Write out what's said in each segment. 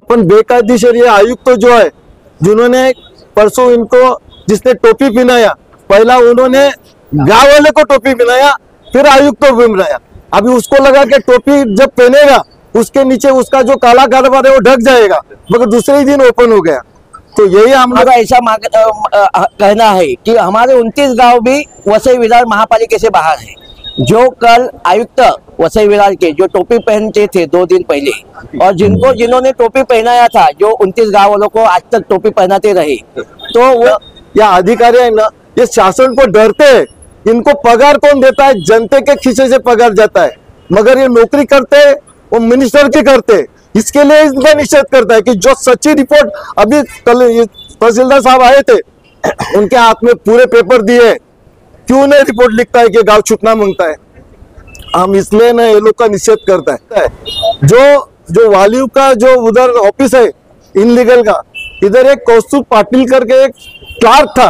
पण बेकायदेशीर ये आयुक्त तो जो है, जिन्होंने परसों इनको जिसने टोपी पहनाया, पहला उन्होंने गांव वाले को टोपी पहनाया, फिर आयुक्त को पहनाया। अभी उसको लगा कि टोपी जब पहनेगा उसके नीचे उसका जो काला कारोबार है वो ढक जाएगा, मगर दूसरे ही दिन ओपन हो गया। तो यही हम लोग ऐसा कहना है कि हमारे 29 गांव भी वसई विरार महापालिका से बाहर है। जो कल आयुक्त वसई विरार के जो टोपी पहनते थे 2 दिन पहले, और जिन्होंने टोपी पहनाया था, जो 29 गांव वालों को आज तक टोपी पहनाते रहे, तो वो या अधिकारी है ना, ये शासन को डरते हैं। इनको पगार कौन देता है? जनता के खीसे से पगार जाता है, मगर ये नौकरी करते हैं वो मिनिस्टर की करते हैं। इसके लिए इनका निषेध करता है कि जो सच्ची रिपोर्ट अभी कल तहसीलदार साहब आए थे, उनके हाथ में पूरे पेपर दिए, क्यों नहीं रिपोर्ट लिखता है कि गांव छूटना मांगता है? हम इसलिए ना ये लोग का निषेध करता है। जो वालियों का जो उधर ऑफिस है इनलीगल का, इधर एक कौस्तुभ पाटिल करके एक क्लार्क था,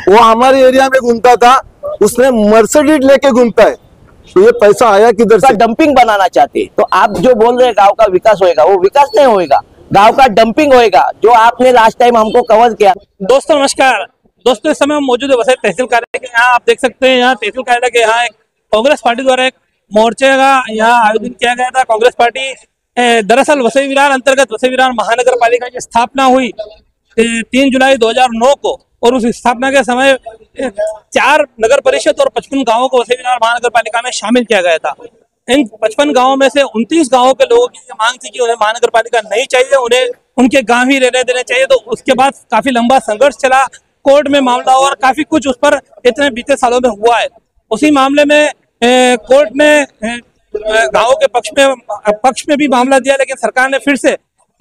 वो हमारे एरिया में घूमता था, उसने मर्सिडीज लेके घूमता है। तो ये पैसा आया किधर से? डंपिंग बनाना चाहते, तो आप जो बोल रहे हैं गांव का विकास होएगा, वो विकास नहीं होएगा, गांव का डंपिंग होएगा, जो आपने लास्ट टाइम हमको कवर किया। दोस्तों नमस्कार। दोस्तों इस समय हम मौजूद है वसई तहसील कार्यालय के यहाँ। आप देख सकते हैं यहाँ तहसील कार्यालय के यहाँ एक कांग्रेस पार्टी द्वारा एक मोर्चे का यहाँ आयोजन किया गया था। कांग्रेस पार्टी दरअसल वसई विरार अंतर्गत वसई विरार महानगर पालिका की स्थापना हुई 3 जुलाई 2009 को, और उस स्थापना के समय 4 नगर परिषद और 55 गांवों को वसई विरार महानगर पालिका में शामिल किया गया था। इन 55 गांवों में से 29 गांवों के लोगों की मांग थी कि उन्हें महानगर पालिका नहीं चाहिए, उन्हें उनके गांव ही रहने देने चाहिए। तो उसके बाद काफी लंबा संघर्ष चला, कोर्ट में मामला हुआ और काफी कुछ उस पर इतने बीते सालों में हुआ है। उसी मामले में कोर्ट ने गांवों के पक्ष में भी मामला दिया, लेकिन सरकार ने फिर से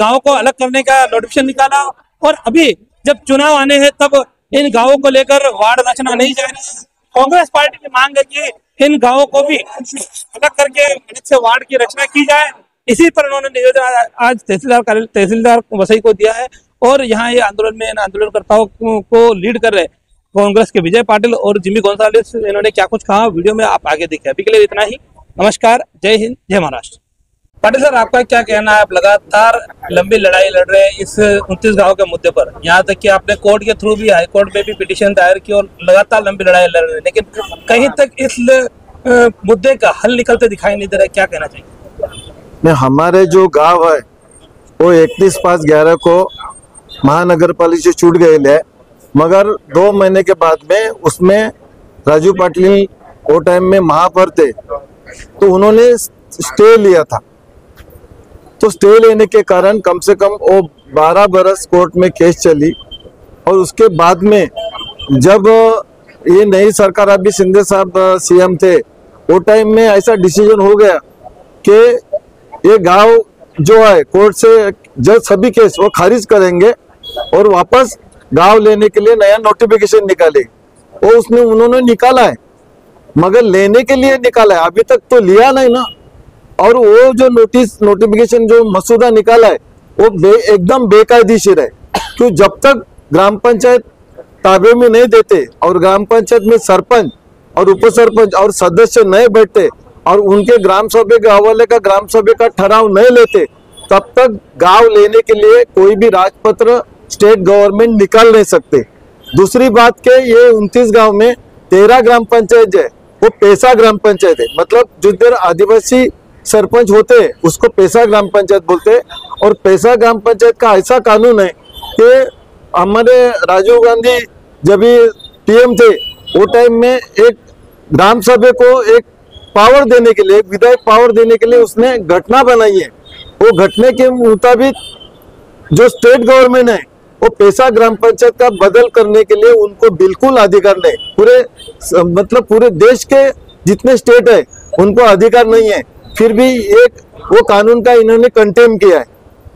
गांवों को अलग करने का नोटिफिकेशन निकाला। और अभी जब चुनाव आने हैं तब इन गांवों को लेकर वार्ड रचना नहीं जा रही। कांग्रेस पार्टी की मांग है कि इन गांवों को भी अलग करके अलग से वार्ड की रचना की जाए। इसी पर उन्होंने निवेदन आज तहसीलदार वसई को दिया है, और यहाँ ये आंदोलनकर्ताओं को लीड कर रहे कांग्रेस के विजय पाटिल और जिमी गोंसाल्विस। इन्होंने क्या कुछ कहा वीडियो में आप आगे देखें। अभी के लिए इतना ही। नमस्कार, जय हिंद, जय महाराष्ट्र। पाटिल सर, आपका क्या कहना है? आप लगातार लंबी लड़ाई लड़ रहे हैं इस 29 गांव के मुद्दे पर, यहाँ तक कि आपने कोर्ट के थ्रू भी हाई कोर्ट में भी पिटीशन दायर की और लगातार लंबी लड़ाई लड़ रहे हैं, लेकिन कहीं तक इस मुद्दे का हल निकलते दिखाई नहीं दे रहा है। क्या कहना चाहिए? हमारे जो गांव है वो 31/5/11 को महानगर पालिका से छूट गए, मगर 2 महीने के बाद में उसमें राजू पाटिल वो टाइम में महापौर थे, तो उन्होंने स्टे लिया था। तो स्टे लेने के कारण कम से कम वो 12 बरस कोर्ट में केस चली, और उसके बाद में जब ये नई सरकार, अभी शिंदे साहब सीएम थे, वो टाइम में ऐसा डिसीजन हो गया कि ये गांव जो है कोर्ट से जज सभी केस वो खारिज करेंगे और वापस गांव लेने के लिए नया नोटिफिकेशन निकाले। वो उन्होंने निकाला है, मगर लेने के लिए निकाला है, अभी तक तो लिया नहीं ना। और वो जो नोटिफिकेशन जो मसूदा निकाला है वो एकदम बेकायदेशीर है, क्यों? जब तक ग्राम पंचायत ताबे में नहीं देते और ग्राम पंचायत में सरपंच और उप सरपंच और सदस्य नहीं बैठते और उनके ग्राम सभा गाँव वाले का ग्राम सभा का ठहराव नहीं लेते, तब तक गांव लेने के लिए कोई भी राजपत्र स्टेट गवर्नमेंट निकाल नहीं सकते। दूसरी बात के ये 29 गांव में 13 ग्राम पंचायत है, वो पैसा ग्राम पंचायत है, मतलब जिधर आदिवासी सरपंच होते हैं उसको पैसा ग्राम पंचायत बोलते हैं। और पैसा ग्राम पंचायत का ऐसा कानून है कि हमारे राजीव गांधी जब भी पीएम थे वो टाइम में एक ग्राम सभा को एक पावर देने के लिए, एक विधायक पावर देने के लिए उसने घटना बनाई है। वो घटने के मुताबिक जो स्टेट गवर्नमेंट है वो पैसा ग्राम पंचायत का बदल करने के लिए उनको बिल्कुल अधिकार नहीं, पूरे देश के जितने स्टेट है उनको अधिकार नहीं है। फिर भी एक वो कानून का इन्होंने कंटेम किया है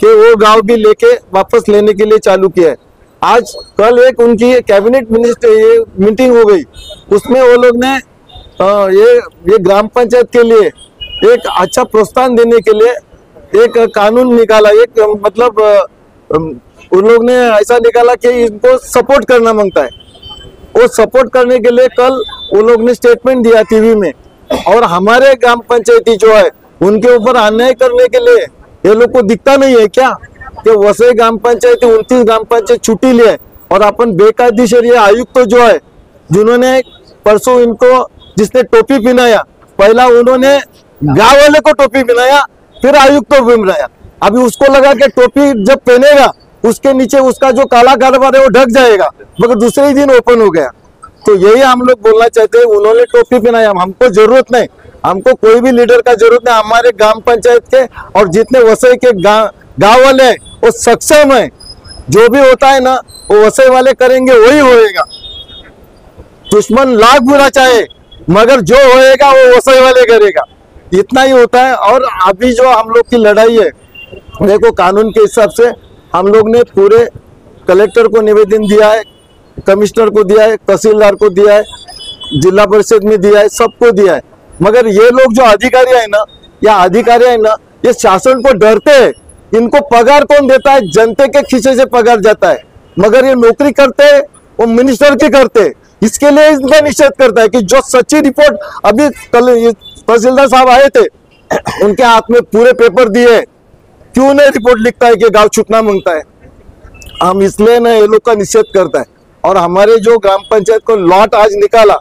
कि वो गांव भी लेके वापस लेने के लिए चालू किया है। आज कल एक उनकी कैबिनेट मिनिस्टर मीटिंग हो गई, उसमें वो लोग ने ये ग्राम पंचायत के लिए एक अच्छा प्रोत्साहन देने के लिए एक कानून निकाला। एक मतलब उन लोग ने ऐसा निकाला कि इनको सपोर्ट करना मांगता है। वो सपोर्ट करने के लिए कल वो लोग ने स्टेटमेंट दिया टीवी में, और हमारे ग्राम पंचायती जो है उनके ऊपर अन्याय करने के लिए ये लोग को दिखता नहीं है क्या कि वसई ग्राम पंचायत 29 ग्राम पंचायत छुट्टी लिए और अपन बेकायदेशीर ये आयुक्त तो जो है जिन्होंने परसों इनको जिसने टोपी पहनाया, पहला उन्होंने गांव वाले को टोपी पहनाया, फिर आयुक्त को पहनाया। अभी उसको लगा कि टोपी जब पहनेगा उसके नीचे उसका जो काला कारोबार है वो ढक जाएगा, मगर दूसरे ही दिन ओपन हो गया। तो यही हम लोग बोलना चाहते हैं, उन्होंने टोपी पहनाया, हमको जरूरत नहीं, हमको कोई भी लीडर का जरूरत नहीं। हमारे ग्राम पंचायत के और जितने वसई के गांव वाले हैं वो सक्षम है, जो भी होता है ना वो वसई वाले करेंगे, वही होएगा। दुश्मन लाख बुरा चाहे मगर जो होएगा वो वसई वाले करेगा, इतना ही होता है। और अभी जो हम लोग की लड़ाई है, देखो कानून के हिसाब से हम लोग ने पूरे कलेक्टर को निवेदन दिया है, कमिश्नर को दिया है, तहसीलदार को दिया है, जिला परिषद में दिया है, सबको दिया है। मगर ये लोग जो अधिकारी है ना या अधिकारी है ना, ये शासन को डरते हैं। इनको पगार कौन देता है? जनता के खीसे से पगार जाता है, मगर ये नौकरी करते हैं वो मिनिस्टर की करते हैं। इसके लिए इनका निषेध करता है कि जो सच्ची रिपोर्ट अभी कल तहसीलदार साहब आए थे, उनके हाथ में पूरे पेपर दिए, क्यों नहीं रिपोर्ट लिखता है कि गांव छूटना मांगता है? हम इसलिए ना ये लोग का निषेध करता है। और हमारे जो ग्राम पंचायत को लॉट आज निकाला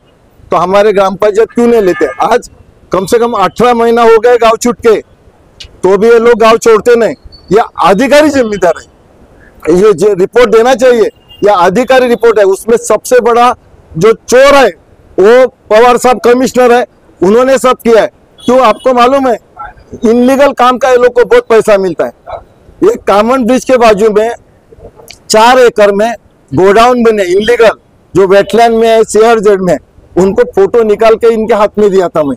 तो हमारे ग्राम पंचायत क्यों नहीं लेते? आज कम से कम 18 महीना हो गए गांव छूट के, तो भी ये लोग गांव छोड़ते नहीं। ये अधिकारी जिम्मेदार है, ये जो रिपोर्ट देना चाहिए या अधिकारी रिपोर्ट है। उसमें सबसे बड़ा जो चोर है वो पवार साहब कमिश्नर है, उन्होंने सब किया है। क्यों? आपको मालूम है इनलीगल काम का ये लोग को बहुत पैसा मिलता है। ये कामन ब्रिज के बाजू में 4 एकड़ में गोडाउन बने इनलीगल, जो वेटलैंड में है, CRZ में, उनको फोटो निकाल के इनके हाथ में दिया था मैं।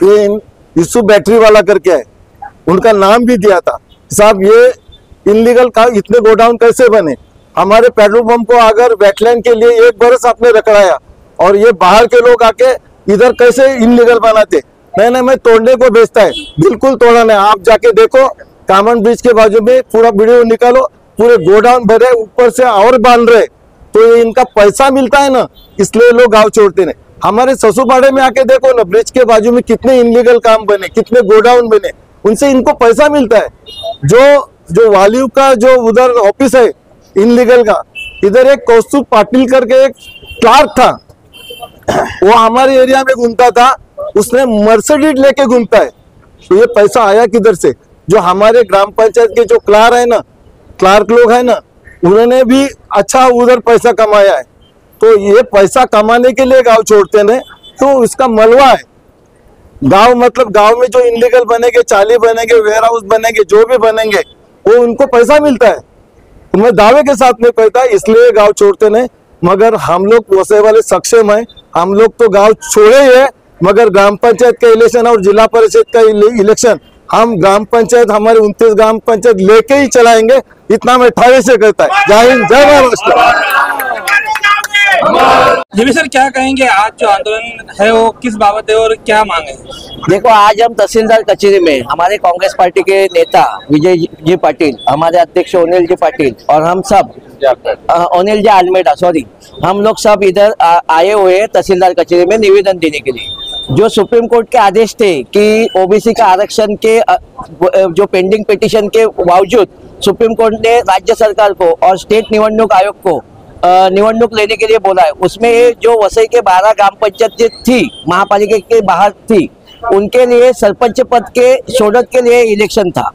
ये यूसुफ बैटरी वाला करके है, उनका नाम भी दिया था। साहब ये इनलीगल का इतने गोडाउन कैसे बने? हमारे पेट्रोल पंप को अगर वेटलैंड के लिए 1 बरस आपने रखड़ाया और ये बाहर के लोग आके इधर कैसे इनलीगल बनाते? नहीं, मैं तोड़ने को बेचता है, बिल्कुल तोड़ा नहीं। आप जाके देखो कामन ब्रिज के बाजू में पूरा वीडियो निकालो, पूरे गोडाउन भरे, ऊपर से और बांध रहे। तो ये इनका पैसा मिलता है ना, इसलिए लोग गांव छोड़ते नहीं। हमारे ससुरपाड़े में आके देखो ना, ब्रिज के बाजू में कितने इनलीगल काम बने, कितने गोडाउन बने, उनसे इनको पैसा मिलता है। जो वालियू का जो उधर ऑफिस है इनलीगल का, इधर एक कौस्तुभ पाटिल करके एक क्लार्क था, वो हमारे एरिया में घूमता था, उसने मर्सिडीज लेके घूमता है। तो ये पैसा आया किधर से? जो हमारे ग्राम पंचायत के जो क्लार्क लोग है ना, उन्होंने भी अच्छा उधर पैसा कमाया है। तो ये पैसा कमाने के लिए गांव छोड़ते नहीं, तो इसका मलवा है। गांव मतलब गांव में जो इनलीगल बनेंगे, चाली बनेंगे, वेयर हाउस बनेंगे, जो भी बनेंगे, वो उनको पैसा मिलता है। तो मैं दावे के साथ में कहता है, इसलिए गांव छोड़ते नहीं। मगर हम लोग वसई वाले सक्षम है, हम लोग तो गांव छोड़े ही है, मगर ग्राम पंचायत का इलेक्शन और जिला परिषद का इलेक्शन हम ग्राम पंचायत, हमारे 29 ग्राम पंचायत लेके ही चलाएंगे, इतना मैं ठावे से कहता है। जय हिंद, जय महाराष्ट्र। जी भी सर, क्या कहेंगे? आज जो आंदोलन है वो किस बाबत है और क्या मांग है? देखो, आज हम तहसीलदार कचेरी में हमारे कांग्रेस पार्टी के नेता विजय जी पाटिल, हमारे अध्यक्ष अनिल जी पाटिल और हम सब अनिल जी आलमेडा, सॉरी, हम लोग सब इधर आए हुए हैं तहसीलदार कचेरी में निवेदन देने के लिए। जो सुप्रीम कोर्ट के आदेश थे कि ओबीसी का आरक्षण के जो पेंडिंग पिटीशन के बावजूद सुप्रीम कोर्ट ने राज्य सरकार को और स्टेट निवडणूक आयोग को निवडणूक लेने के लिए बोला है। उसमें जो वसई के 12 ग्राम पंचायत थी, महापालिका के बाहर थी, उनके लिए सरपंच पद के शोधक के लिए इलेक्शन था।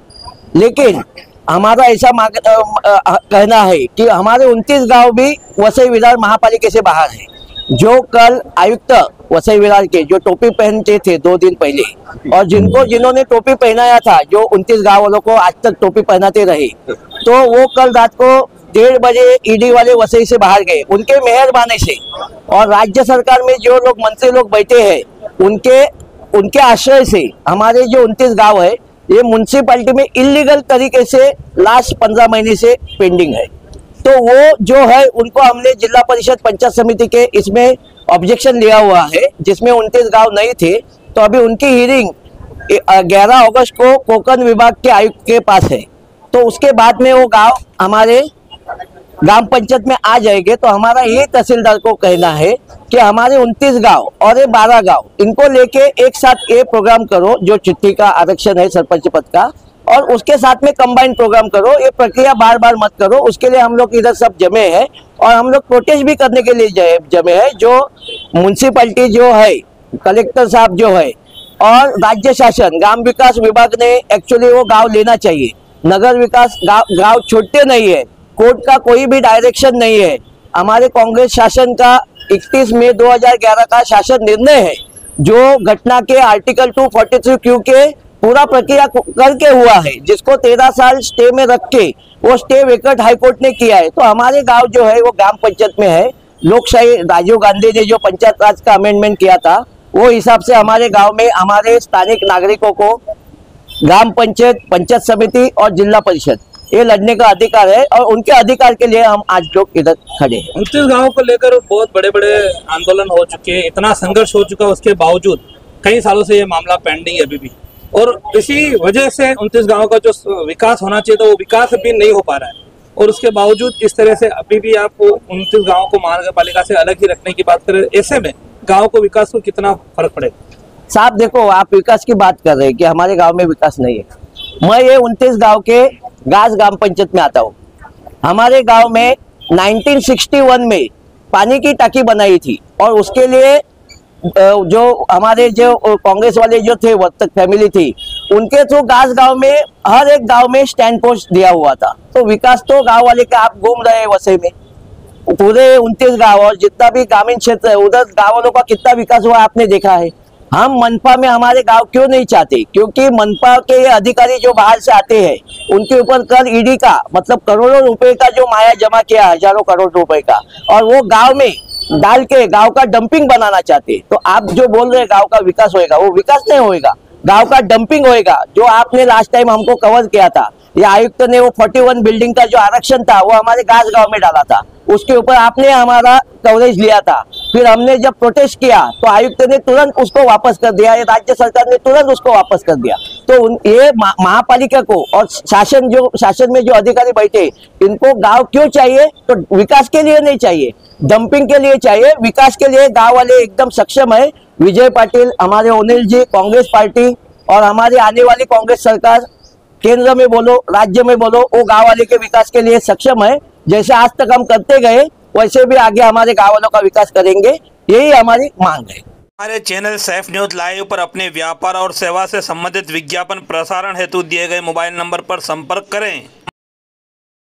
लेकिन हमारा ऐसा कहना है कि हमारे 29 गांव भी वसई विरार महापालिका से बाहर है। जो कल आयुक्त वसई विरार के जो टोपी पहनते थे 2 दिन पहले, और जिन्होंने टोपी पहनाया था, जो 29 गांव वालों को आज तक टोपी पहनाते रहे, तो वो कल रात को 1:30 बजे ईडी वाले वसई से बाहर गए, उनके मेहरबानी से। और राज्य सरकार में जो लोग मंत्री लोग बैठे हैं, उनके आश्रय से हमारे जो 29 गांव है, ये म्युनिसिपैलिटी में इलीगल तरीके से लास्ट 15 महीने से पेंडिंग है। तो वो जो है, उनको हमने जिला परिषद पंचायत समिति के इसमें ऑब्जेक्शन लिया हुआ है, जिसमें 29 गांव नहीं थे। तो अभी उनकी हियरिंग 11 अगस्त को कोंकण विभाग के आयुक्त के पास है। तो उसके बाद में वो गांव हमारे ग्राम पंचायत में आ जाएंगे। तो हमारा ये तहसीलदार को कहना है कि हमारे 29 गांव और ये 12 गांव, इनको लेके एक साथ ये प्रोग्राम करो, जो चिट्ठी का आरक्षण है सरपंच पद का, और उसके साथ में कंबाइंड प्रोग्राम करो, ये प्रक्रिया बार बार मत करो। उसके लिए हम लोग इधर सब जमे हैं और हम लोग प्रोटेस्ट भी करने के लिए जमे हैं। जो म्युनिसिपैलिटी जो है, कलेक्टर साहब जो है और राज्य शासन, ग्राम विकास विभाग ने एक्चुअली वो गांव लेना चाहिए। नगर विकास गांव छोटे नहीं है, कोर्ट का कोई भी डायरेक्शन नहीं है। हमारे कांग्रेस शासन का 31 मई 2011 का शासन निर्णय है, जो घटना के आर्टिकल 243Q के पूरा प्रक्रिया करके हुआ है, जिसको 13 साल स्टे में रख के वो स्टे वेकेट हाईकोर्ट ने किया है। तो हमारे गांव जो है वो ग्राम पंचायत में है। लोकशाही राजीव गांधी ने जो पंचायत राज का अमेंडमेंट किया था, वो हिसाब से हमारे गांव में हमारे स्थानिक नागरिकों को ग्राम पंचायत, पंचायत समिति और जिला परिषद ये लड़ने का अधिकार है और उनके अधिकार के लिए हम आज लोग इधर खड़े हैं। 29 गाँव को लेकर बहुत बड़े बड़े आंदोलन हो चुके हैं, इतना संघर्ष हो चुका है, उसके बावजूद कई सालों से ये मामला पेंडिंग है अभी भी। और इसी वजह से 29 गाँव का जो विकास होना चाहिए था वो विकास अभी नहीं हो पा रहा है। और उसके बावजूद इस तरह से अभी भी आप 29 गाँव को महानगर पालिका से अलग ही रखने की बात करें, ऐसे में गाँव को विकास को कितना फर्क पड़ेगा? साहब देखो, आप विकास की बात कर रहे हैं कि हमारे गांव में विकास नहीं है। मैं ये 29 गांव के गास ग्राम पंचायत में आता हूँ। हमारे गांव में 1961 में पानी की टाकी बनाई थी और उसके लिए जो हमारे जो कांग्रेस वाले जो थे, वर्तक फैमिली थी, उनके थ्रू गास गांव में हर एक गांव में स्टैंड पोस्ट दिया हुआ था। तो विकास तो गांव वाले के आप घूम रहे हैं वसई में, पूरे 29 गांव और जितना भी ग्रामीण क्षेत्र है उधर गाँव वालों का कितना विकास हुआ आपने देखा है। हम मनपा में हमारे गांव क्यों नहीं चाहते? क्योंकि मनपा के ये अधिकारी जो बाहर से आते हैं, उनके ऊपर कल ईडी का मतलब करोड़ों रुपए का जो माया जमा किया, हजारों करोड़ रुपए का, और वो गांव में डाल के गांव का डंपिंग बनाना चाहते। तो आप जो बोल रहे हैं गांव का विकास होएगा, वो विकास नहीं होएगा, गांव का डंपिंग होएगा। जो आपने लास्ट टाइम हमको कवर किया था, ये आयुक्त ने वो 41 बिल्डिंग का जो आरक्षण था वो हमारे गास गांव में डाला था, उसके ऊपर आपने हमारा कवरेज लिया था। फिर हमने जब प्रोटेस्ट किया तो आयुक्त ने तुरंत उसको वापस कर दिया, ये राज्य सरकार ने तुरंत उसको वापस कर दिया। तो ये महापालिका को और शासन में जो अधिकारी बैठे, इनको गांव क्यों चाहिए? तो विकास के लिए नहीं चाहिए, डंपिंग के लिए चाहिए। विकास के लिए गांव वाले एकदम सक्षम है। विजय पाटिल, हमारे अनिल जी, कांग्रेस पार्टी और हमारी आने वाली कांग्रेस सरकार, केंद्र में बोलो राज्य में बोलो, वो गांव वाले के विकास के लिए सक्षम है। जैसे आज तक हम करते गए वैसे भी आगे हमारे गांव वालों का विकास करेंगे, यही हमारी मांग है। हमारे चैनल सैफ न्यूज लाइव पर अपने व्यापार और सेवा से संबंधित विज्ञापन प्रसारण हेतु दिए गए मोबाइल नंबर पर संपर्क करें।